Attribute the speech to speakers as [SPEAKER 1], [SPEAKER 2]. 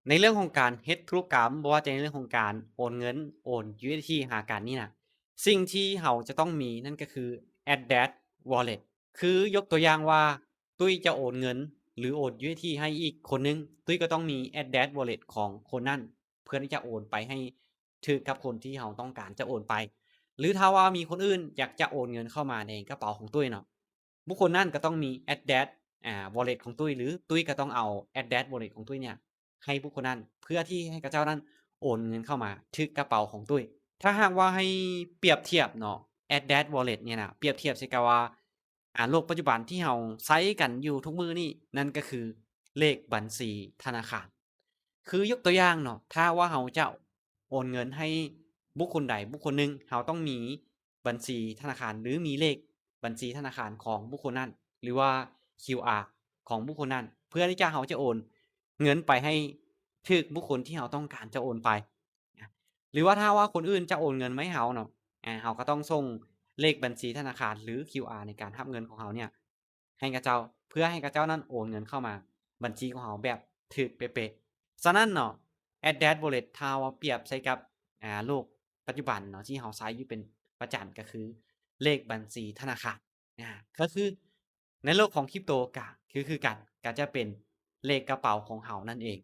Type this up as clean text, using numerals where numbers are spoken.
[SPEAKER 1] ในเรื่องของการเฮ็ดธุรกรรมบ่ว่าจะในเรื่องของการโอนเงินโอน USDT หากันนี่น่ะสิ่งที่เราจะต้องมีนั่นก็คือ Address Wallet คือยกตัวอย่างว่าตุ้ยจะโอนเงินหรือโอน USDT ให้อีกคนหนึ่งตุ้ยก็ต้องมี Address Wallet ของคนนั้นเพื่อที่จะโอนไปให้ถึกกับคนที่เราต้องการจะโอนไปหรือถ้าว่ามีคนอื่นอยากจะโอนเงินเข้ามาในกระเป๋าของตุ้ยเนาะบุคคลนั้นก็ต้องมี Address Wallet ของตุ้ยหรือตุ้ยก็ต้องเอา Address Wallet ของตุ้ยเนี่ย ให้บุคคลนั้นเพื่อที่ให้กับเจ้านั้นโอนเงินเข้ามาถึกกระเป๋าของตุ้ยถ้าหากว่าให้เปรียบเทียบเนาะ Address Wallet เนี่ยน่ะเปรียบเทียบใส่กับว่าโลกปัจจุบันที่เราใช้กันอยู่ทุกมื้อนี้นั่นก็คือเลขบัญชีธนาคารคือยกตัวอย่างเนาะถ้าว่าเราจะโอนเงินให้บุคคลใดบุคคลหนึ่งเราต้องมีบัญชีธนาคารหรือมีเลขบัญชีธนาคารของบุคคลนั้นหรือว่า QR ของบุคคลนั้นเพื่อที่จะเราจะโอน เงินไปให้ถึกบุคคลที่เราต้องการจะโอนไปอาหรือว่าถ้าว่าคนอื่นจะโอนเงินมาให้เราเนาะเราก็ต้องส่งเลขบัญชีธนาคารหรือ QR ในการรับเงินของเราเนี่ยให้กับเจ้าเพื่อให้กับเจ้านั้นโอนเงินเข้ามาบัญชีของเราแบบถึกเป๊ะๆฉะนั้นเนาะ Address Wallet ถ้าว่าเปรียบใส่กับโลกปัจจุบันเนาะที่เราใช้อยู่เป็นประจำก็คือเลขบัญชีธนาคารก็คือในโลกของ Crypto ก็คือกันก็จะเป็นเลขกระเป๋าของเรานั่นเอง